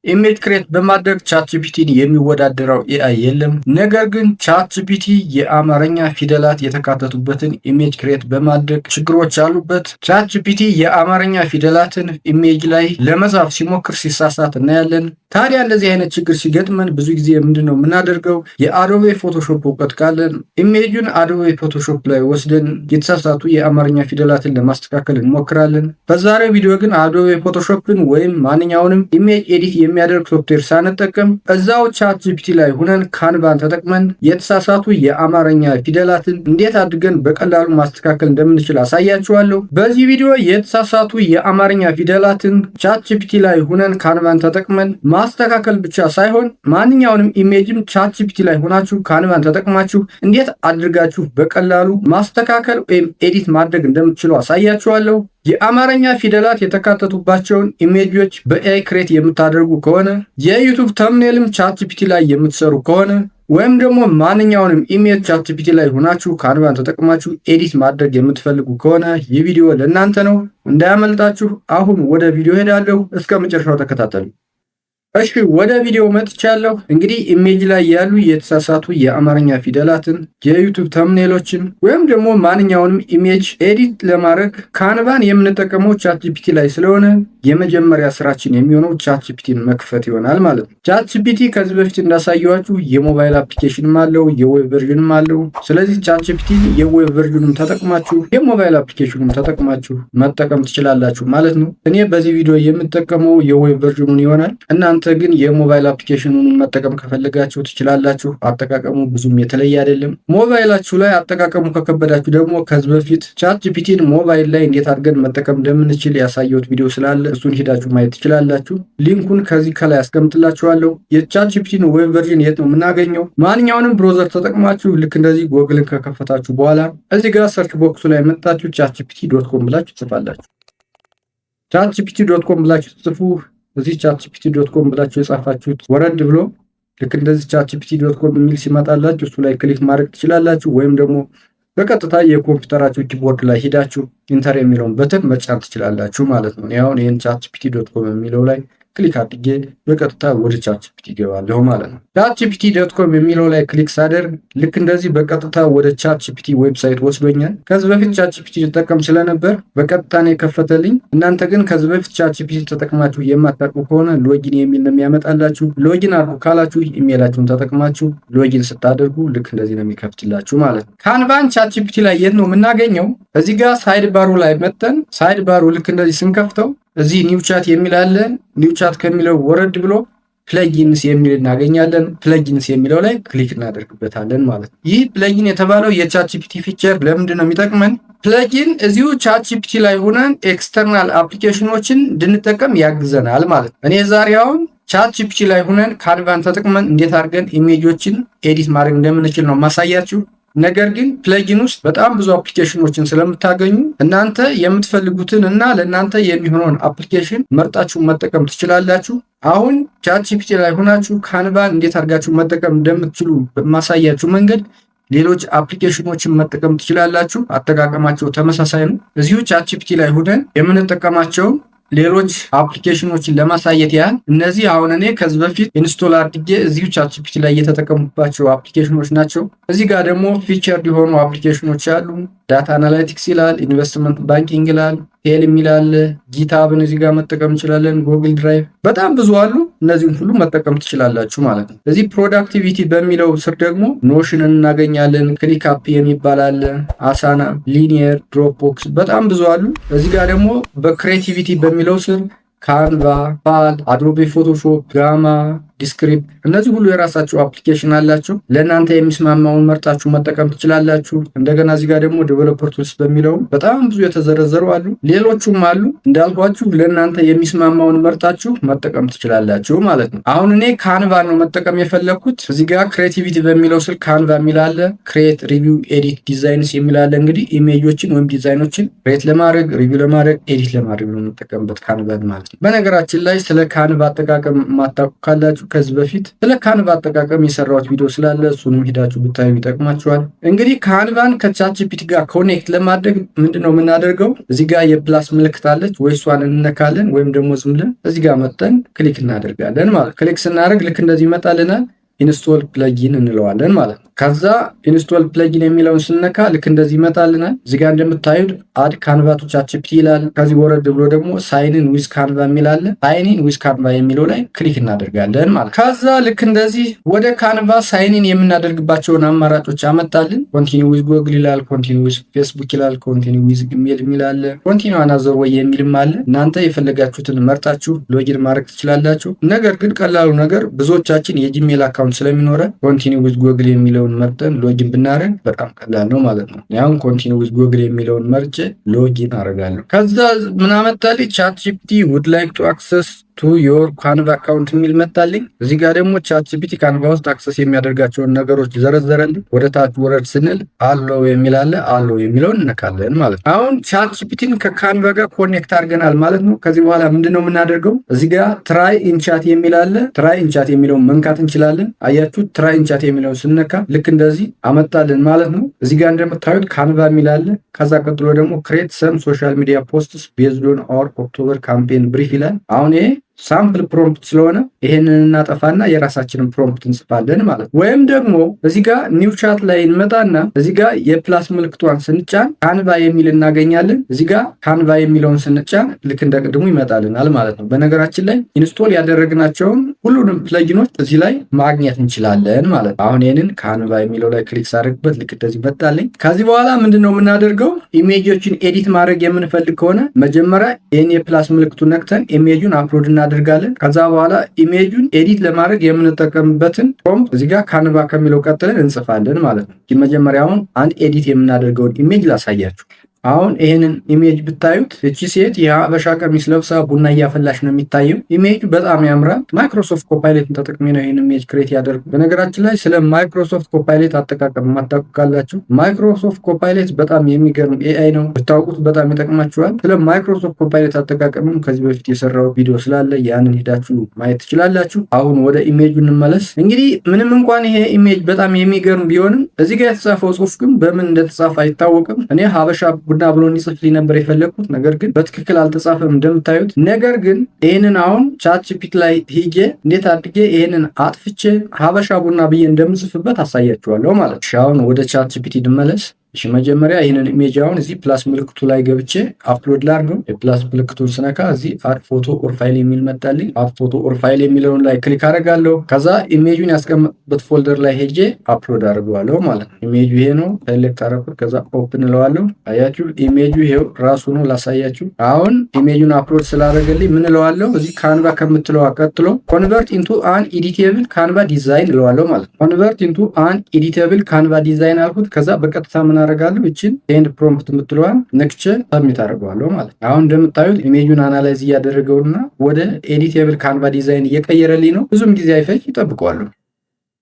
ኢሜጅ ክሬት በማድረግ ቻትጂፒቲን የሚወዳደረው ኤአይ የለም። ነገር ግን ቻትጂፒቲ የአማርኛ ፊደላት የተካተቱበትን ኢሜጅ ክሬት በማድረግ ችግሮች አሉበት። ቻትጂፒቲ የአማርኛ ፊደላትን ኢሜጅ ላይ ለመጻፍ ሲሞክር ሲሳሳት እናያለን። ታዲያ እንደዚህ አይነት ችግር ሲገጥመን ብዙ ጊዜ ምንድነው የምናደርገው? የአዶቤ ፎቶሾፕ እውቀት ካለን ኢሜጁን አዶቤ ፎቶሾፕ ላይ ወስደን የተሳሳቱ የአማርኛ ፊደላትን ለማስተካከል እንሞክራለን። በዛሬው ቪዲዮ ግን አዶቤ ፎቶሾፕን ወይም ማንኛውንም ኢሜጅ ኤዲት የሚያደርግ ሶፍትዌር ሳንጠቀም እዛው ቻትጂፒቲ ላይ ሁነን ካንቫን ተጠቅመን የተሳሳቱ የአማርኛ ፊደላትን እንዴት አድርገን በቀላሉ ማስተካከል እንደምንችል አሳያችኋለሁ። በዚህ ቪዲዮ የተሳሳቱ የአማርኛ ፊደላትን ቻትጂፒቲ ላይ ሁነን ካንቫን ተጠቅመን ማስተካከል ብቻ ሳይሆን ማንኛውንም ኢሜጅም ቻትጂፒቲ ላይ ሆናችሁ ካንቫን ተጠቅማችሁ እንዴት አድርጋችሁ በቀላሉ ማስተካከል ወይም ኤዲት ማድረግ እንደምትችሉ አሳያችኋለሁ። የአማርኛ ፊደላት የተካተቱባቸውን ኢሜጆች በኤአይ ክሬት የምታደርጉ ከሆነ የዩቲዩብ ተምኔልም ቻትጂፒቲ ላይ የምትሰሩ ከሆነ ወይም ደግሞ ማንኛውንም ኢሜጅ ቻትጂፒቲ ላይ ሆናችሁ ካንቫን ተጠቅማችሁ ኤዲት ማድረግ የምትፈልጉ ከሆነ ይህ ቪዲዮ ለእናንተ ነው፣ እንዳያመልጣችሁ። አሁን ወደ ቪዲዮ ሄዳለሁ፣ እስከ መጨረሻው ተከታተሉ። እሺ ወደ ቪዲዮ መጥቻለሁ። እንግዲህ ኢሜጅ ላይ ያሉ የተሳሳቱ የአማርኛ ፊደላትን የዩቲዩብ ተምኔሎችን ወይም ደግሞ ማንኛውንም ኢሜጅ ኤዲት ለማድረግ ካንቫን የምንጠቀመው ቻትጂፒቲ ላይ ስለሆነ የመጀመሪያ ስራችን የሚሆነው ቻትጂፒቲን መክፈት ይሆናል ማለት ነው። ቻትጂፒቲ ከዚህ በፊት እንዳሳየዋችሁ የሞባይል አፕሊኬሽንም አለው የዌብ ቨርዥንም አለው። ስለዚህ ቻትጂፒቲ የዌብ ቨርዥኑን ተጠቅማችሁ የሞባይል አፕሊኬሽኑን ተጠቅማችሁ መጠቀም ትችላላችሁ ማለት ነው። እኔ በዚህ ቪዲዮ የምጠቀመው የዌብ ቨርዥኑን ይሆናል። እናንተ ግን የሞባይል አፕሊኬሽኑን መጠቀም ከፈለጋችሁ ትችላላችሁ። አጠቃቀሙ ብዙም የተለየ አይደለም። ሞባይላችሁ ላይ አጠቃቀሙ ከከበዳችሁ ደግሞ ከዚህ በፊት ቻትጂፒቲን ሞባይል ላይ እንዴት አድርገን መጠቀም እንደምንችል ያሳየሁት ቪዲዮ ስላለ እሱን ሄዳችሁ ማየት ትችላላችሁ። ሊንኩን ከዚህ ከላይ አስቀምጥላችኋለሁ። የቻትጂፒቲን ዌብ ቨርዥን የት ነው የምናገኘው? ማንኛውንም ብሮዘር ተጠቅማችሁ ልክ እንደዚህ ጎግልን ከከፈታችሁ በኋላ እዚህ ጋር ሰርች ቦክሱ ላይ መጣችሁ chatgpt.com ብላችሁ ትጽፋላችሁ። chatgpt.com ብላችሁ ትጽፉ እዚህ chatgpt.com ብላችሁ የጻፋችሁት ወረድ ብሎ ልክ እንደዚህ chatgpt.com የሚል ሲመጣላችሁ እሱ ላይ ክሊክ ማድረግ ትችላላችሁ። ወይም ደግሞ በቀጥታ የኮምፒውተራችሁ ኪቦርድ ላይ ሄዳችሁ ኢንተር የሚለውን በተን መጫን ትችላላችሁ ማለት ነው። አሁን ይሄን chatgpt.com የሚለው ላይ ክሊክ አድርጌ በቀጥታ ወደ ቻትጂፒቲ ይገባለሁ ማለት ነው። chatgpt.com የሚለው ላይ ክሊክ ሳደርግ ልክ እንደዚህ በቀጥታ ወደ ቻትጂፒቲ ዌብሳይት ወስዶኛል። ከዚህ በፊት ቻትጂፒቲ ተጠቀም ስለነበር በቀጥታ ነው የከፈተልኝ። እናንተ ግን ከዚህ በፊት ቻትጂፒቲ ተጠቅማችሁ የማታውቁ ከሆነ ሎጊን የሚል ነው የሚያመጣላችሁ። ሎጊን አድርጉ ካላችሁ ኢሜይላችሁን ተጠቅማችሁ ሎጊን ስታደርጉ ልክ እንደዚህ ነው የሚከፍትላችሁ ማለት ነው። ካንቫን ቻትጂፒቲ ላይ የት ነው የምናገኘው? እዚህ ጋር ሳይድ ባሩ ላይ መተን ሳይድ ባሩ ልክ እንደዚህ ስንከፍተው እዚህ ኒው ቻት የሚል አለ። ኒው ቻት ከሚለው ወረድ ብሎ ፕለጊንስ የሚል እናገኛለን። ፕለጊንስ የሚለው ላይ ክሊክ እናደርግበታለን ማለት ነው። ይህ ፕለጊን የተባለው የቻትጂፒቲ ፊቸር ለምንድን ነው የሚጠቅመን? ፕለጊን እዚሁ ቻትጂፒቲ ላይ ሆነን ኤክስተርናል አፕሊኬሽኖችን እንድንጠቀም ያግዘናል ማለት ነው። እኔ ዛሬ አሁን ቻትጂፒቲ ላይ ሆነን ካንቫን ተጠቅመን እንዴት አድርገን ኢሜጆችን ኤዲት ማድረግ እንደምንችል ነው ማሳያችሁ። ነገር ግን ፕለጊን ውስጥ በጣም ብዙ አፕሊኬሽኖችን ስለምታገኙ እናንተ የምትፈልጉትን እና ለእናንተ የሚሆነውን አፕሊኬሽን መርጣችሁ መጠቀም ትችላላችሁ። አሁን ቻትጂፒቲ ላይ ሆናችሁ ካንቫን እንዴት አድርጋችሁ መጠቀም እንደምትችሉ በማሳያችሁ መንገድ ሌሎች አፕሊኬሽኖችን መጠቀም ትችላላችሁ። አጠቃቀማቸው ተመሳሳይ ነው። እዚሁ ቻትጂፒቲ ላይ ሆነን የምንጠቀማቸው ሌሎች አፕሊኬሽኖችን ለማሳየት ያህል እነዚህ አሁን እኔ ከዚህ በፊት ኢንስቶል አድርጌ እዚሁ ቻትጂፒቲ ላይ የተጠቀሙባቸው አፕሊኬሽኖች ናቸው። እዚህ ጋር ደግሞ ፊቸር የሆኑ አፕሊኬሽኖች አሉ። ዳታ አናላይቲክስ ይላል፣ ኢንቨስትመንት ባንኪንግ ይላል፣ ቴል ይላል፣ ጊታብን እዚህ ጋር መጠቀም እንችላለን፣ ጉግል ድራይቭ፣ በጣም ብዙ አሉ። እነዚህን ሁሉ መጠቀም ትችላላችሁ ማለት ነው። እዚህ ፕሮዳክቲቪቲ በሚለው ስር ደግሞ ኖሽንን እናገኛለን፣ ክሊክአፕ የሚባል አለ፣ አሳና፣ ሊኒየር፣ ድሮፕቦክስ፣ በጣም ብዙ አሉ። እዚህ ጋር ደግሞ በክሬቲቪቲ በሚለው ስር ካንቫ፣ ፋል፣ አዶቤ ፎቶሾፕ፣ ጋማ፣ ዲስክሪፕት እነዚህ ሁሉ የራሳቸው አፕሊኬሽን አላቸው። ለእናንተ የሚስማማውን መርጣችሁ መጠቀም ትችላላችሁ። እንደገና እዚህ ጋር ደግሞ ዴቨሎፐር ቱልስ በሚለው በጣም ብዙ የተዘረዘሩ አሉ። ሌሎቹም አሉ። እንዳልኳችሁ ለእናንተ የሚስማማውን መርጣችሁ መጠቀም ትችላላችሁ ማለት ነው። አሁን እኔ ካንቫ ነው መጠቀም የፈለግኩት። እዚህ ጋር ክሬቲቪቲ በሚለው ስል ካንቫ የሚላለ፣ ክሬት፣ ሪቪው፣ ኤዲት፣ ዲዛይንስ የሚላለ እንግዲህ ኢሜጆችን ወይም ዲዛይኖችን ክሬት ለማድረግ ሪቪው ለማድረግ ኤዲት ለማድረግ ነው የምንጠቀምበት ካንቫ ማለት ነው። በነገራችን ላይ ስለ ካንቫ አጠቃቀም ማታውቁ ካላችሁ ከዚህ በፊት ስለ ካንቫ አጠቃቀም የሰራሁት ቪዲዮ ስላለ እሱንም ሄዳችሁ ብታዩ ይጠቅማችኋል። እንግዲህ ካንቫን ከቻትጂፒቲ ጋር ኮኔክት ለማድረግ ምንድነው የምናደርገው? እዚህ ጋር የፕላስ ምልክት አለች ወይ እሷን እንነካለን፣ ወይም ደግሞ ዝም ብለን እዚህ ጋር መጠን ክሊክ እናደርጋለን ማለት። ክሊክ ስናደርግ ልክ እንደዚህ ይመጣልናል። ኢንስቶል ፕለጊን እንለዋለን ማለት ነው። ከዛ ኢንስቶል ፕለጊን የሚለውን ስነካ ልክ እንደዚህ ይመጣልናል። እዚህ ጋር እንደምታዩት አድ ካንቫ ቱ ቻትጂፒቲ ይላል። ከዚህ ወረድ ብሎ ደግሞ ሳይንን ዊዝ ካንቫ የሚል አለ። ሳይንን ዊዝ ካንቫ የሚለው ላይ ክሊክ እናደርጋለን ማለት። ከዛ ልክ እንደዚህ ወደ ካንቫ ሳይንን የምናደርግባቸውን አማራጮች አመጣልን። ኮንቲኒው ዊዝ ጎግል ይላል፣ ኮንቲኒው ዊዝ ፌስቡክ ይላል፣ ኮንቲኒው ዊዝ ኢሜል የሚል አለ፣ ኮንቲኒው አናዘር ወይ የሚልም አለ። እናንተ የፈለጋችሁትን መርጣችሁ ሎጊን ማድረግ ትችላላችሁ። ነገር ግን ቀላሉ ነገር ብዙዎቻችን የጂሜል አካውንት ስለሚኖረ ኮንቲኒው ዊዝ ጎግል የሚለውን መርጠን ሎጊን ብናደርግ በጣም ቀላል ነው ማለት ነው። ያው ኮንቲኒው ዊዝ ጎግል የሚለውን መርጬ ሎጊን አደርጋለሁ። ከዛ ምን አመጣልኝ? ቻትጂፒቲ ውድ ላይክ ቱ አክሰስ ቱ ዮር ካንቫ አካውንት የሚል መጣልኝ። እዚህ ጋር ደግሞ ቻትጂፒቲ ካንቫ ውስጥ አክሰስ የሚያደርጋቸውን ነገሮች ዘረዘረልኝ። ወደ ታች ወረድ ስንል አለው የሚል አለ። አለው የሚለውን እነካለን ማለት ነው። አሁን ቻትጂፒቲን ከካንቫ ጋር ኮኔክት አድርገናል ማለት ነው። ከዚህ በኋላ ምንድነው የምናደርገው? እዚህ ጋር ትራይ ኢንቻት የሚል አለ። ትራይ ኢንቻት የሚለውን መንካት እንችላለን። አያችሁ፣ ትራይ ኢንቻት የሚለውን ስነካ ልክ እንደዚህ አመጣልን ማለት ነው። እዚህ ጋር እንደምታዩት ካንቫ የሚል አለ። ከዛ ቀጥሎ ደግሞ ክሬት ሰም ሶሻል ሚዲያ ፖስትስ ቤዝድ ኦን አወር ኦክቶበር ካምፔን ብሪፍ ይላል። አሁን ይሄ ሳምፕል ፕሮምፕት ስለሆነ ይሄንን እናጠፋና የራሳችንን ፕሮምፕት እንጽፋለን ማለት ነው። ወይም ደግሞ እዚህ ጋር ኒው ቻት ላይ እንመጣና እዚህ ጋር የፕላስ ምልክቷን ስንጫን ካንቫ የሚል እናገኛለን። እዚህ ጋር ካንቫ የሚለውን ስንጫን ልክ እንደ ቅድሙ ይመጣልናል ማለት ነው። በነገራችን ላይ ኢንስቶል ያደረግናቸውን ሁሉንም ፕለጊኖች እዚህ ላይ ማግኘት እንችላለን ማለት ነው። አሁን ይሄንን ካንቫ የሚለው ላይ ክሊክ ሳደርግበት ልክ እንደዚህ መጣልኝ። ከዚህ በኋላ ምንድነው የምናደርገው? ኢሜጆችን ኤዲት ማድረግ የምንፈልግ ከሆነ መጀመሪያ ይሄን የፕላስ ምልክቱን ነክተን ኢሜጁን አፕሎድ እናደርጋለን። ከዛ በኋላ ኢሜጁን ኤዲት ለማድረግ የምንጠቀምበትን ፕሮምፕት እዚህ ጋር ካንቫ ከሚለው ቀጥለን እንጽፋለን ማለት ነው። መጀመሪያውን አንድ ኤዲት የምናደርገውን ኢሜጅ ላሳያችሁ። አሁን ይሄንን ኢሜጅ ብታዩት እቺ ሴት የሀበሻ ቀሚስ ለብሳ ቡና እያፈላሽ ነው የሚታየው። ኢሜጁ በጣም ያምራል። ማይክሮሶፍት ኮፓይሌትን ተጠቅሜ ነው ይሄን ኢሜጅ ክሬት ያደርጉ። በነገራችን ላይ ስለ ማይክሮሶፍት ኮፓይሌት አጠቃቀም የማታውቁ ካላችሁ ማይክሮሶፍት ኮፓይሌት በጣም የሚገርም ኤአይ ነው። ብታውቁት በጣም ይጠቅማችኋል። ስለ ማይክሮሶፍት ኮፓይሌት አጠቃቀምም ከዚህ በፊት የሰራው ቪዲዮ ስላለ ያንን ሄዳችሁ ማየት ትችላላችሁ። አሁን ወደ ኢሜጁ እንመለስ። እንግዲህ ምንም እንኳን ይሄ ኢሜጅ በጣም የሚገርም ቢሆንም እዚህ ጋር የተጻፈው ጽሑፍ ግን በምን እንደተጻፈ አይታወቅም። እኔ ሀበሻ ቡና ብሎ እንዲጽፍልኝ ነበር የፈለኩት፣ ነገር ግን በትክክል አልተጻፈም እንደምታዩት። ነገር ግን ይሄንን አሁን ቻትጂፒቲ ላይ ሄጄ እንዴት አድርጌ ይሄንን አጥፍቼ ሀበሻ ቡና ብዬ እንደምጽፍበት አሳያችኋለሁ ማለት ነው። አሁን ወደ ቻትጂፒቲ እንመለስ። እሺ መጀመሪያ ይሄንን ኢሜጅ አሁን እዚህ ፕላስ ምልክቱ ላይ ገብቼ አፕሎድ ላድርገው። የፕላስ ምልክቱን ስነካ እዚህ አድ ፎቶ ኦር ፋይል የሚል መጣልኝ። አድ ፎቶ ኦር ፋይል የሚለውን ላይ ክሊክ አደርጋለሁ። ከዛ ኢሜጁን ያስቀመጥበት ፎልደር ላይ ሄጄ አፕሎድ አድርገዋለሁ ማለት ነው። ኢሜጁ ይሄ ነው። ሴሌክት አደረኩት። ከዛ ኦፕን እለዋለሁ። አያችሁ ኢሜጁ ይሄው ራሱ ነው። ላሳያችሁ። አሁን ኢሜጁን አፕሎድ ስላደረገልኝ ምን እለዋለሁ? እዚህ ካንቫ ከምትለዋ ቀጥሎ ኮንቨርት ኢንቱ አን ኤዲቴብል ካንቫ ዲዛይን እለዋለሁ ማለት ነው። ኮንቨርት ኢንቱ አን ኤዲቴብል ካንቫ ዲዛይን አልኩት። ከዛ በቀጥታ አደርጋለሁ እቺን ኤንድ ፕሮምፕት የምትለዋን ነክቼ ሰብሚት አደርገዋለሁ ማለት ነው። አሁን እንደምታዩት ኢሜጁን አናላይዝ እያደረገውና ወደ ኤዲቴብል ካንቫ ዲዛይን እየቀየረልኝ ነው። ብዙም ጊዜ አይፈጅ፣ ይጠብቀዋለሁ።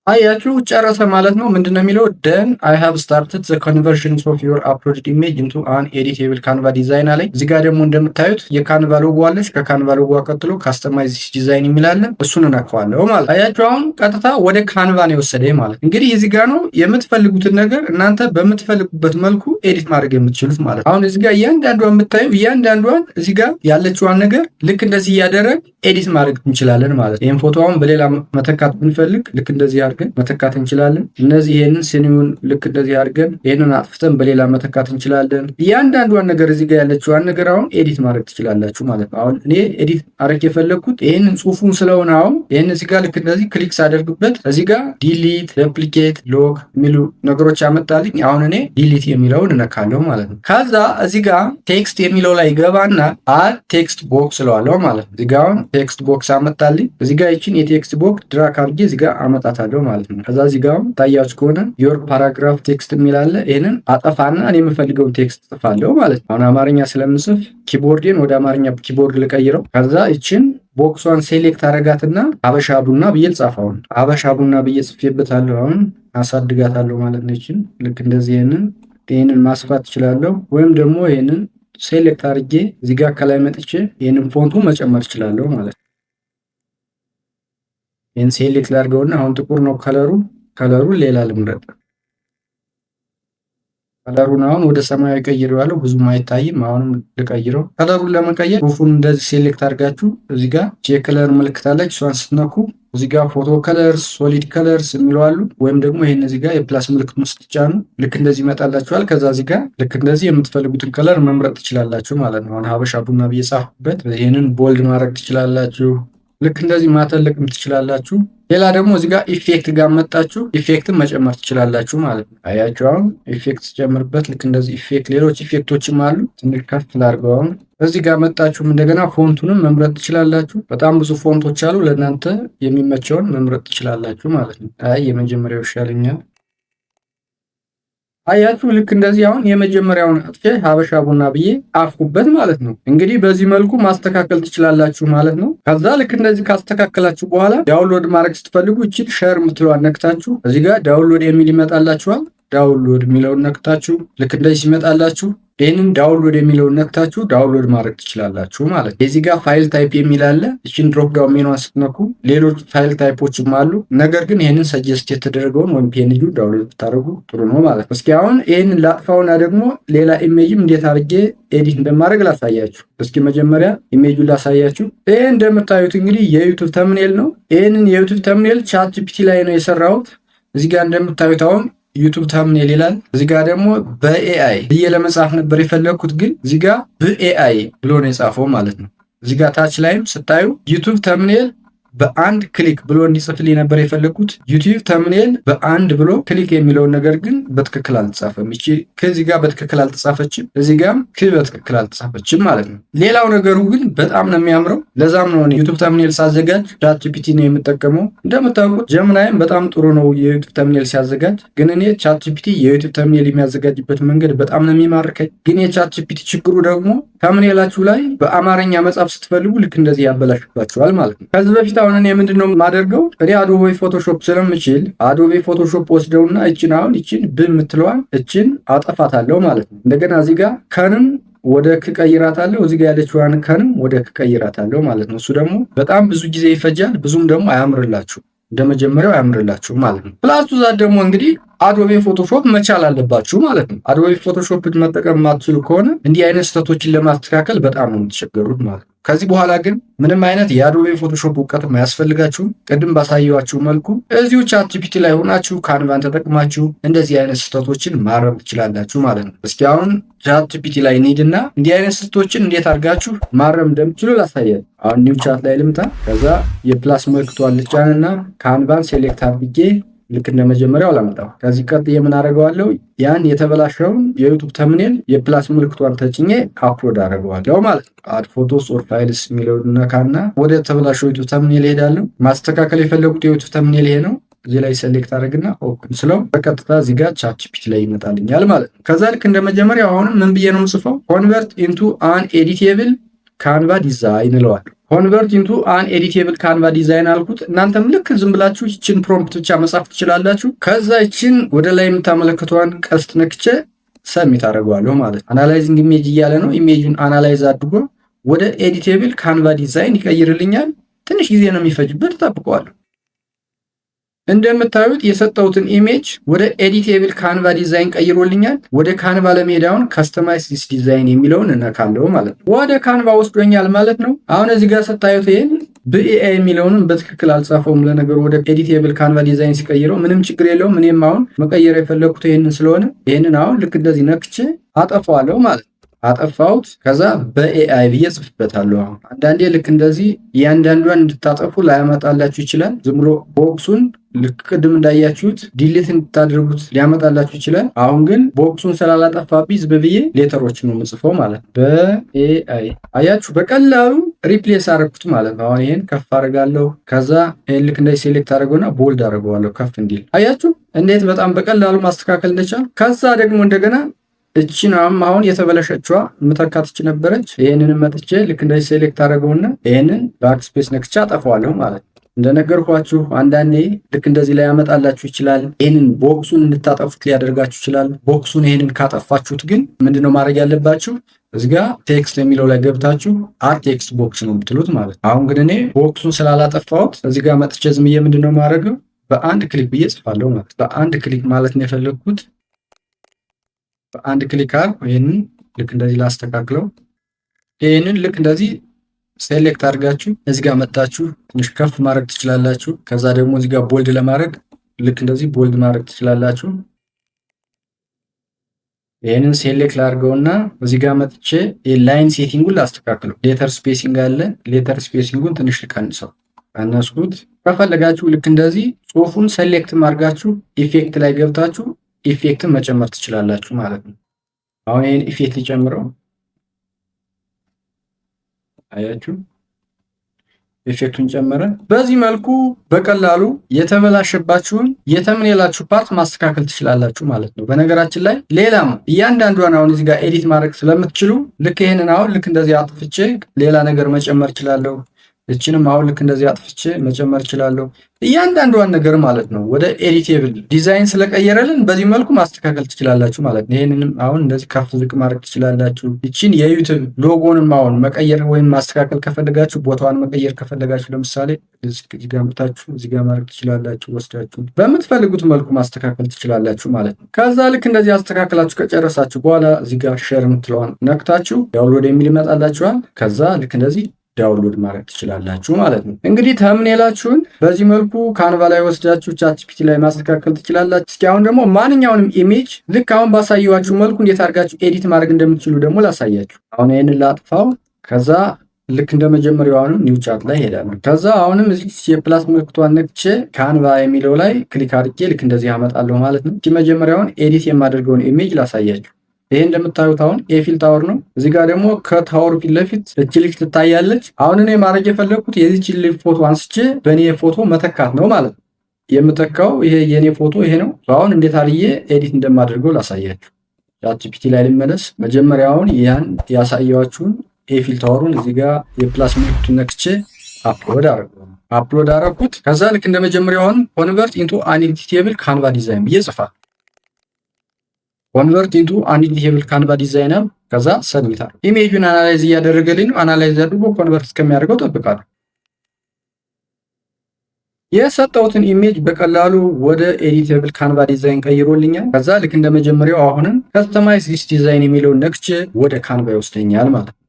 አያችሁ ጨረሰ ማለት ነው። ምንድነው የሚለው? ደን አይ ሃቭ ስታርትድ ዘ ኮንቨርሽን ኦፍ ዮር አፕሎድድ ኢሜጅ ኢንቱ አን ኤዲቴብል ካንቫ ዲዛይን አለኝ። እዚህ ጋር ደግሞ እንደምታዩት የካንቫ ሎጎ አለች። ከካንቫ ሎጎ ቀጥሎ ካስተማይዝ ዲዛይን የሚላለ እሱን እናከዋለሁ ማለት። አያችሁ አሁን ቀጥታ ወደ ካንቫ ነው የወሰደኝ ማለት። እንግዲህ እዚህ ጋር ነው የምትፈልጉትን ነገር እናንተ በምትፈልጉበት መልኩ ኤዲት ማድረግ የምትችሉት ማለት። አሁን እዚህ ጋር እያንዳንዷን የምታዩ እያንዳንዷን እዚህ ጋር ያለችዋን ነገር ልክ እንደዚህ እያደረግ ኤዲት ማድረግ እንችላለን ማለት። ይሄን ፎቶውን በሌላ መተካት ብንፈልግ ልክ እንደዚህ አድርገን መተካት እንችላለን። እነዚህ ይሄንን ሲኒውን ልክ እንደዚህ አድርገን ይሄንን አጥፍተን በሌላ መተካት እንችላለን። እያንዳንዷን ነገር እዚህ ጋር ያለችዋን ነገር አሁን ኤዲት ማድረግ ትችላላችሁ ማለት ነው። አሁን እኔ ኤዲት አድርግ የፈለኩት ይሄንን ጽሁፉን ስለሆነ አሁን ይሄን እዚህ ጋር ልክ እንደዚህ ክሊክ ሳደርግበት እዚህ ጋር ዲሊት፣ ሬፕሊኬት፣ ሎግ የሚሉ ነገሮች ያመጣልኝ። አሁን እኔ ዲሊት የሚለውን እነካለሁ ማለት ነው። ከዛ እዚህ ጋር ቴክስት የሚለው ላይ ገባና አድ ቴክስት ቦክስ እለዋለሁ ማለት ነው። እዚህ ጋር አሁን ቴክስት ቦክስ አመጣልኝ። እዚህ ጋር ይቺን የቴክስት ቦክስ ድራግ አድርጌ እዚህ ጋር አመጣታለሁ ማለት ነው። ከዛ እዚህ ጋር ታያችሁ ከሆነ ዮር ፓራግራፍ ቴክስት የሚል አለ። ይሄንን አጠፋና እኔ የምፈልገውን ቴክስት ጽፋለሁ ማለት ነው። አሁን አማርኛ ስለምጽፍ ኪቦርዴን ወደ አማርኛ ኪቦርድ ልቀይረው። ከዛ ይችን ቦክሷን ሴሌክት አረጋትና ሀበሻ ቡና ብዬ ልጻፈው። ሀበሻ ቡና ብዬ ጽፌበታለሁ። አሁን አሳድጋታለሁ ማለት ነው። ይችን ልክ እንደዚህ ይሄንን ማስፋት እችላለሁ፣ ወይም ደግሞ ይሄንን ሴሌክት አድርጌ እዚህ ጋር ከላይ መጥቼ ይሄንን ፎንቱ መጨመር እችላለሁ ማለት ነው። ይህን ሴሌክት ላድርገውና አሁን ጥቁር ነው ከለሩን ሌላ ልምረጥ። ከለሩን አሁን ወደ ሰማያዊ ቀይሬዋለሁ፣ ብዙም አይታይም። አሁንም ልቀይረው። ከለሩን ለመቀየር ጽሁፉን እንደዚህ ሴሌክት አድርጋችሁ እዚህ ጋር የከለር ምልክት አለች፣ እሷን ስትነኩ እዚህ ጋር ፎቶ ከለርስ፣ ሶሊድ ከለርስ የሚለው አሉ። ወይም ደግሞ ይሄን እዚህ ጋር የፕላስ ምልክት ውስጥ ስትጫኑ ልክ እንደዚህ ይመጣላችኋል። ከዛ እዚህ ጋር ልክ እንደዚህ የምትፈልጉትን ከለር መምረጥ ትችላላችሁ ማለት ነው። አሁን ሀበሻ ቡና ብዬ ጻፍኩበት። ይሄንን ቦልድ ማድረግ ትችላላችሁ። ልክ እንደዚህ ማተለቅም ትችላላችሁ። ሌላ ደግሞ እዚህ ጋር ኢፌክት ጋር መጣችሁ ኢፌክትን መጨመር ትችላላችሁ ማለት ነው። አያችሁ አሁን ኢፌክት ጨምርበት። ልክ እንደዚህ ኢፌክት ሌሎች ኢፌክቶችም አሉ። ትንሽ ከፍ ላድርገው። አሁን እዚህ ጋር መጣችሁም እንደገና ፎንቱንም መምረጥ ትችላላችሁ። በጣም ብዙ ፎንቶች አሉ። ለእናንተ የሚመቸውን መምረጥ ትችላላችሁ ማለት ነው። አይ የመጀመሪያው ይሻለኛል። አያችሁ ልክ እንደዚህ አሁን የመጀመሪያውን አጥፌ ሀበሻ ቡና ብዬ ጻፍኩበት ማለት ነው። እንግዲህ በዚህ መልኩ ማስተካከል ትችላላችሁ ማለት ነው። ከዛ ልክ እንደዚህ ካስተካከላችሁ በኋላ ዳውንሎድ ማድረግ ስትፈልጉ እቺን ሼር የምትለዋን ነክታችሁ እዚህ ጋር ዳውንሎድ የሚል ይመጣላችኋል። ዳውንሎድ የሚለውን ነክታችሁ ልክ እንደዚህ ሲመጣላችሁ ይህንን ዳውንሎድ የሚለውን ነክታችሁ ዳውንሎድ ማድረግ ትችላላችሁ ማለት ነው። እዚህ ጋር ፋይል ታይፕ የሚል አለ። እቺን ድሮፕ ዳውን ሜኗን ስትነኩ ሌሎች ፋይል ታይፖችም አሉ። ነገር ግን ይህንን ሰጀስት የተደረገውን ወይም ፒኤንጂ ዳውንሎድ ብታደርጉ ጥሩ ነው ማለት ነው። እስኪ አሁን ይህንን ላጥፋውና ደግሞ ሌላ ኢሜጅም እንዴት አድርጌ ኤዲት እንደማድረግ ላሳያችሁ። እስኪ መጀመሪያ ኢሜጁን ላሳያችሁ። ይህ እንደምታዩት እንግዲህ የዩቱብ ተምኔል ነው። ይህንን የዩቱብ ተምኔል ቻት ጂፒቲ ላይ ነው የሰራሁት። እዚህ ጋር እንደምታዩት አሁን ዩቱብ ተምኔል ይላል። እዚህ ጋር ደግሞ በኤአይ ብዬ ለመጻፍ ነበር የፈለግኩት፣ ግን እዚህ ጋር በኤአይ ብሎ ነው የጻፈው ማለት ነው። እዚህ ጋር ታች ላይም ስታዩ ዩቱብ ተምኔል በአንድ ክሊክ ብሎ እንዲጽፍልኝ ነበር የፈለግኩት። ዩቲዩብ ተምኔል በአንድ ብሎ ክሊክ የሚለውን ነገር ግን በትክክል አልተጻፈም። እቺ ከዚህ ጋር በትክክል አልተጻፈችም፣ እዚህ ጋርም በትክክል አልተጻፈችም ማለት ነው። ሌላው ነገሩ ግን በጣም ነው የሚያምረው። ለዛም ነው ዩቱብ ተምኔል ሳዘጋጅ ቻት ጂፒቲ ነው የምጠቀመው። እንደምታውቁት ጀምናይም በጣም ጥሩ ነው የዩቱብ ተምኔል ሲያዘጋጅ፣ ግን እኔ ቻት ጂፒቲ የዩቱብ ተምኔል የሚያዘጋጅበት መንገድ በጣም ነው የሚማርከኝ። ግን የቻት ጂፒቲ ችግሩ ደግሞ ተምኔላችሁ ላይ በአማርኛ መጻፍ ስትፈልጉ ልክ እንደዚህ ያበላሽባችኋል ማለት ነው። ከዚህ በፊት አሁን እኔ ምንድነው የማደርገው? እኔ አዶቤ ፎቶሾፕ ስለምችል አዶቤ ፎቶሾፕ ወስደውና እችን አሁን እችን የምትለዋን እችን አጠፋታለሁ ማለት ነው። እንደገና እዚህ ጋር ከንም ወደ ክቀይራታለሁ፣ እዚህ ጋር ያለችዋን ከንም ወደ ክቀይራታለሁ ማለት ነው። እሱ ደግሞ በጣም ብዙ ጊዜ ይፈጃል፣ ብዙም ደግሞ አያምርላችሁ፣ እንደመጀመሪያው አያምርላችሁ ማለት ነው። ፕላስ ዛት ደግሞ እንግዲህ አዶቤ ፎቶሾፕ መቻል አለባችሁ ማለት ነው። አዶቤ ፎቶሾፕ መጠቀም የማትችሉ ከሆነ እንዲህ አይነት ስህተቶችን ለማስተካከል በጣም ነው የምትቸገሩት ማለት ነው። ከዚህ በኋላ ግን ምንም አይነት የአዶቤ ፎቶሾፕ እውቀት አያስፈልጋችሁም። ቅድም ባሳየኋችሁ መልኩ እዚሁ ቻት ጂፒቲ ላይ ሆናችሁ ካንቫን ተጠቅማችሁ እንደዚህ አይነት ስህተቶችን ማረም ትችላላችሁ ማለት ነው። እስኪ አሁን ቻት ጂፒቲ ላይ እንሂድና እንዲህ አይነት ስህተቶችን እንዴት አድርጋችሁ ማረም እንደምትችሉ ላሳያል። አሁን ኒው ቻት ላይ ልምጣ። ከዛ የፕላስ ምልክቷን ልጫንና ካንቫን ሴሌክት አድርጌ ልክ እንደመጀመሪያው አላመጣው። ከዚህ ቀጥ የምናደርገዋለው ያን የተበላሸውን የዩቱብ ተምኔል የፕላስ ምልክቷን ተጭኜ አፕሎድ አደርገዋለሁ ማለት ነው። አድ ፎቶስ ኦር ፋይልስ የሚለው ነካና ወደ ተበላሸው ዩቱብ ተምኔል ሄዳለሁ። ማስተካከል የፈለጉት የዩቱብ ተምኔል ይሄ ነው። እዚህ ላይ ሴሌክት አድርግና ኦፕን ስለው በቀጥታ እዚህ ጋር ቻት ጂፒቲ ላይ ይመጣልኛል ማለት ነው። ከዛ ልክ እንደመጀመሪያው አሁንም ምን ብዬ ነው የምጽፈው? ኮንቨርት ኢንቱ አን ኤዲቴብል ካንቫ ዲዛይን እለዋለሁ። ኮንቨርት ኢንቱ አን ኤዲቴብል ካንቫ ዲዛይን አልኩት። እናንተም ልክ ዝም ብላችሁ ይችን ፕሮምፕት ብቻ መጻፍ ትችላላችሁ። ከዛ ይችን ወደ ላይ የምታመለክተዋን ቀስት ነክቼ ሰሚት አደርገዋለሁ ማለት ነው። አናላይዚንግ ኢሜጅ እያለ ነው። ኢሜጁን አናላይዝ አድርጎ ወደ ኤዲቴብል ካንቫ ዲዛይን ይቀይርልኛል። ትንሽ ጊዜ ነው የሚፈጅበት፣ እጠብቀዋለሁ። እንደምታዩት የሰጠሁትን ኢሜጅ ወደ ኤዲቴብል ካንቫ ዲዛይን ቀይሮልኛል። ወደ ካንቫ ለመሄዳውን ከስተማይዝ ዲስ ዲዛይን የሚለውን እነካለሁ ማለት ነው። ወደ ካንቫ ወስዶኛል ማለት ነው። አሁን እዚህ ጋር ስታዩት ይሄን በኤአይ የሚለውንም በትክክል አልጻፈውም። ለነገሩ ወደ ኤዲቴብል ካንቫ ዲዛይን ሲቀይረው ምንም ችግር የለውም። እኔም አሁን መቀየር የፈለኩት ይሄንን ስለሆነ ይሄንን አሁን ልክ እንደዚህ ነክቼ አጠፋዋለሁ ማለት ነው። አጠፋሁት። ከዛ በኤአይ ብዬ ጽፍበታለሁ። አሁን አንዳንዴ ልክ እንደዚህ እያንዳንዷን እንድታጠፉ ላያመጣላችሁ ይችላል። ዝም ብሎ ቦክሱን ልክ ቅድም እንዳያችሁት ዲሊት እንድታደርጉት ሊያመጣላችሁ ይችላል። አሁን ግን ቦክሱን ስላላጠፋብኝ ዝም ብዬ ሌተሮችን ነው የምጽፈው ማለት ነው። በኤአይ አያችሁ፣ በቀላሉ ሪፕሌስ አደረኩት ማለት ነው። አሁን ይሄን ከፍ አደርጋለሁ። ከዛ ይሄን ልክ እንደዚህ ሴሌክት አደርገውና ቦልድ አደርገዋለሁ ከፍ እንዲል። አያችሁ እንዴት በጣም በቀላሉ ማስተካከል እንደቻል። ከዛ ደግሞ እንደገና እቺን አሁን የተበለሸችዋ ምተካትች ነበረች። ይሄንንም መጥቼ ልክ እንደዚህ ሴሌክት አደረገውና ይሄንን ባክስፔስ ነክቻ አጠፋዋለሁ ማለት ነው። እንደነገርኳችሁ አንዳንዴ ልክ እንደዚህ ላይ ያመጣላችሁ ይችላል። ይሄንን ቦክሱን እንድታጠፉት ሊያደርጋችሁ ይችላል። ቦክሱን ይሄንን ካጠፋችሁት ግን ምንድነው ማድረግ ያለባችሁ? እዚህ ጋር ቴክስት የሚለው ላይ ገብታችሁ አድ ቴክስት ቦክስ ነው የምትሉት ማለት ነው። አሁን ግን እኔ ቦክሱን ስላላጠፋሁት እዚህ ጋር መጥቼ ዝም ብዬ ምንድን ነው የማደርገው በአንድ ክሊክ ብዬ ጽፋለሁ ማለት ነው። በአንድ ክሊክ ማለት ነው የፈለግኩት። በአንድ ክሊክ አድርጎ ይህንን ልክ እንደዚህ ላስተካክለው። ይህንን ልክ እንደዚህ ሴሌክት አድርጋችሁ እዚህ ጋር መጣችሁ ትንሽ ከፍ ማድረግ ትችላላችሁ። ከዛ ደግሞ እዚህ ጋር ቦልድ ለማድረግ ልክ እንደዚህ ቦልድ ማድረግ ትችላላችሁ። ይህንን ሴሌክት ላድርገውና እዚህ ጋር መጥቼ የላይን ሴቲንጉን ላስተካክለው። ሌተር ስፔሲንግ አለ። ሌተር ስፔሲንጉን ትንሽ ልቀንሰው። ቀነስኩት። ከፈለጋችሁ ልክ እንደዚህ ጽሁፉን ሴሌክት ማድረጋችሁ ኢፌክት ላይ ገብታችሁ ኢፌክትን መጨመር ትችላላችሁ ማለት ነው። አሁን ይህን ኢፌክት ሊጨምረው አያችሁ፣ ኢፌክቱን ጨመረ። በዚህ መልኩ በቀላሉ የተበላሸባችሁን የተምኔላችሁ ፓርት ማስተካከል ትችላላችሁ ማለት ነው። በነገራችን ላይ ሌላም እያንዳንዷን አሁን እዚህ ጋር ኤዲት ማድረግ ስለምትችሉ ልክ ይሄንን አሁን ልክ እንደዚህ አጥፍቼ ሌላ ነገር መጨመር እችላለሁ። እችንም አሁን ልክ እንደዚህ አጥፍቼ መጨመር እችላለሁ። እያንዳንዷን ነገር ማለት ነው ወደ ኤዲቴብል ዲዛይን ስለቀየረልን በዚህ መልኩ ማስተካከል ትችላላችሁ ማለት ነው። ይሄንንም አሁን እንደዚህ ከፍ ዝቅ ማድረግ ትችላላችሁ። እቺን የዩቲዩብ ሎጎንም አሁን መቀየር ወይም ማስተካከል ከፈለጋችሁ ቦታዋን መቀየር ከፈለጋችሁ ለምሳሌ እዚህ ጋር መጣችሁ እዚህ ጋር ማድረግ ትችላላችሁ። ወስዳችሁ በምትፈልጉት መልኩ ማስተካከል ትችላላችሁ ማለት ነው። ከዛ ልክ እንደዚህ አስተካክላችሁ ከጨረሳችሁ በኋላ እዚህ ጋር ሼር የምትለዋን ነክታችሁ ዳውንሎድ የሚል ይመጣላችኋል። ከዛ ልክ እንደዚህ ዳውንሎድ ማድረግ ትችላላችሁ ማለት ነው። እንግዲህ ተምኔላችሁን በዚህ መልኩ ካንቫ ላይ ወስዳችሁ ቻትጂፒቲ ላይ ማስተካከል ትችላላችሁ። እስኪ አሁን ደግሞ ማንኛውንም ኢሜጅ ልክ አሁን ባሳየዋችሁ መልኩ እንዴት አድርጋችሁ ኤዲት ማድረግ እንደምትችሉ ደግሞ ላሳያችሁ። አሁን ይህንን ላጥፋው። ከዛ ልክ እንደ መጀመሪያው አሁንም ኒው ቻት ላይ ሄዳለሁ። ከዛ አሁንም እዚህ የፕላስ ምልክቷን ነክቼ ካንቫ የሚለው ላይ ክሊክ አድርጌ ልክ እንደዚህ ያመጣለሁ ማለት ነው። መጀመሪያውን ኤዲት የማደርገውን ኢሜጅ ላሳያችሁ። ይሄ እንደምታዩት አሁን ኤፊል ታወር ነው። እዚህ ጋር ደግሞ ከታወሩ ፊት ለፊት እቺ ልጅ ትታያለች። አሁን እኔ ማድረግ የፈለግኩት የዚች ልጅ ፎቶ አንስቼ በእኔ ፎቶ መተካት ነው ማለት ነው። የምተካው ይሄ የኔ ፎቶ ይሄ ነው። አሁን እንዴት አድርጌ ኤዲት እንደማደርገው ላሳያችሁ። ቻትጂፒቲ ላይ ልመለስ። መጀመሪያውን ያን ያሳያችሁን ኤፊል ታወሩን እዚህ ጋር የፕላስ ምልክቱን ነክቼ አፕሎድ አደረኩት። ከዛ ልክ እንደ መጀመሪያውን ኮንቨርት ኢንቱ አን ኤዲቴብል ካንቫ ዲዛይን ብዬ ጽፋል። ኮንቨርት ኢንቱ አን ኤዲቴብል ካንቫ ዲዛይነር ከዛ ሰብሚት አድርጉ። ኢሜጁን አናላይዝ እያደረገልኝ ነው። አናላይዝ አድርጎ ኮንቨርት እስከሚያደርገው ጠብቃለሁ። የሰጠሁትን ኢሜጅ በቀላሉ ወደ ኤዲቴብል ካንቫ ዲዛይን ቀይሮልኛል። ከዛ ልክ እንደ መጀመሪያው አሁንም ከስተማይዝ ዚስ ዲዛይን የሚለውን ነክቼ ወደ ካንቫ ይወስደኛል ማለት ነው።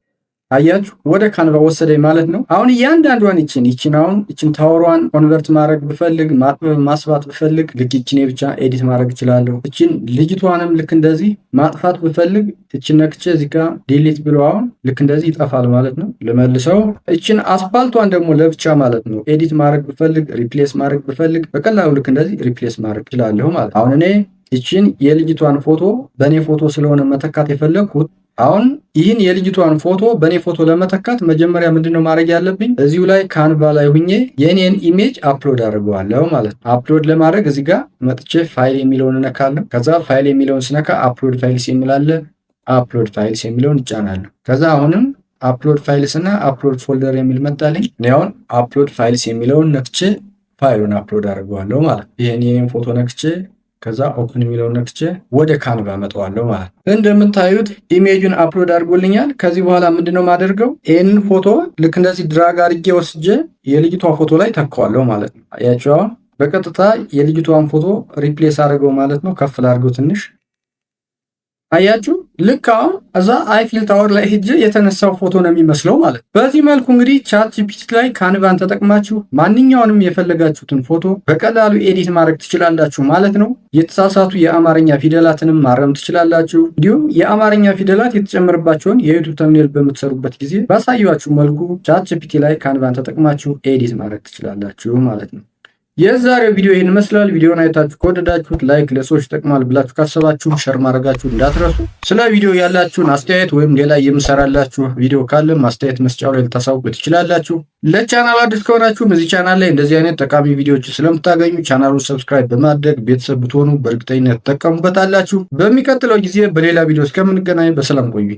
አያችሁ ወደ ካንቫ ወሰደኝ ማለት ነው። አሁን እያንዳንዷን ይችን ታወሯን ኮንቨርት ማድረግ ብፈልግ ማጥበብ ማስፋት ብፈልግ ልክ ይችን ብቻ ኤዲት ማድረግ እችላለሁ። ይችን ልጅቷንም ልክ እንደዚህ ማጥፋት ብፈልግ ይችን ነክቼ እዚህ ጋር ዲሊት ብሎ አሁን ልክ እንደዚህ ይጠፋል ማለት ነው። ልመልሰው። ይችን አስፋልቷን ደግሞ ለብቻ ማለት ነው ኤዲት ማድረግ ብፈልግ ሪፕሌስ ማድረግ ብፈልግ በቀላሉ ልክ እንደዚህ ሪፕሌስ ማድረግ እችላለሁ ማለት ነው። አሁን እኔ ይችን የልጅቷን ፎቶ በእኔ ፎቶ ስለሆነ መተካት የፈለግኩት አሁን ይህን የልጅቷን ፎቶ በእኔ ፎቶ ለመተካት መጀመሪያ ምንድነው ማድረግ ያለብኝ? እዚሁ ላይ ካንቫ ላይ ሁኜ የኔን ኢሜጅ አፕሎድ አድርገዋለሁ ማለት ነው። አፕሎድ ለማድረግ እዚህ ጋር መጥቼ ፋይል የሚለውን እነካለሁ። ከዛ ፋይል የሚለውን ስነካ አፕሎድ ፋይልስ የሚላለ አፕሎድ ፋይልስ የሚለውን እጫናለሁ። ከዛ አሁንም አፕሎድ ፋይልስ እና አፕሎድ ፎልደር የሚል መጣልኝ። እኔ አሁን አፕሎድ ፋይልስ የሚለውን ነክቼ ፋይሉን አፕሎድ አድርገዋለሁ ማለት ነው። ይሄን የኔን ፎቶ ነክቼ ከዛ ኦፕን የሚለውን ነክቼ ወደ ካንቫ አመጣዋለሁ ማለት ነው። እንደምታዩት ኢሜጁን አፕሎድ አድርጎልኛል። ከዚህ በኋላ ምንድነው ማደርገው? ይሄንን ፎቶ ልክ እንደዚህ ድራግ አድርጌ ወስጄ የልጅቷ ፎቶ ላይ ተካዋለሁ ማለት ነው። አያችሁ በቀጥታ የልጅቷን ፎቶ ሪፕሌስ አድርገው ማለት ነው። ከፍ ላድርገው ትንሽ አያችሁ ልክ አሁን እዛ አይፊል ታወር ላይ ሄጄ የተነሳው ፎቶ ነው የሚመስለው ማለት ነው። በዚህ መልኩ እንግዲህ ቻትጂፒቲ ላይ ካንቫን ተጠቅማችሁ ማንኛውንም የፈለጋችሁትን ፎቶ በቀላሉ ኤዲት ማድረግ ትችላላችሁ ማለት ነው። የተሳሳቱ የአማርኛ ፊደላትንም ማረም ትችላላችሁ። እንዲሁም የአማርኛ ፊደላት የተጨመረባቸውን የዩቲዩብ ተምኔል በምትሰሩበት ጊዜ ባሳያችሁ መልኩ ቻትጂፒቲ ላይ ካንቫን ተጠቅማችሁ ኤዲት ማድረግ ትችላላችሁ ማለት ነው። የዛሬው ቪዲዮ ይህን ይመስላል። ቪዲዮውን አይታችሁ ከወደዳችሁት ላይክ፣ ለሰዎች ይጠቅማል ብላችሁ ካሰባችሁ ሸር ማድረጋችሁ እንዳትረሱ። ስለ ቪዲዮ ያላችሁን አስተያየት ወይም ሌላ የምሰራላችሁ ቪዲዮ ካለ አስተያየት መስጫው ላይ ልታሳውቁ ትችላላችሁ። ለቻናል አዲስ ከሆናችሁ በዚህ ቻናል ላይ እንደዚህ አይነት ጠቃሚ ቪዲዮዎች ስለምታገኙ ቻናሉን ሰብስክራይብ በማድረግ ቤተሰብ ብትሆኑ በእርግጠኝነት ተጠቀሙበታላችሁ። በሚቀጥለው ጊዜ በሌላ ቪዲዮ እስከምንገናኝ በሰላም ቆዩ።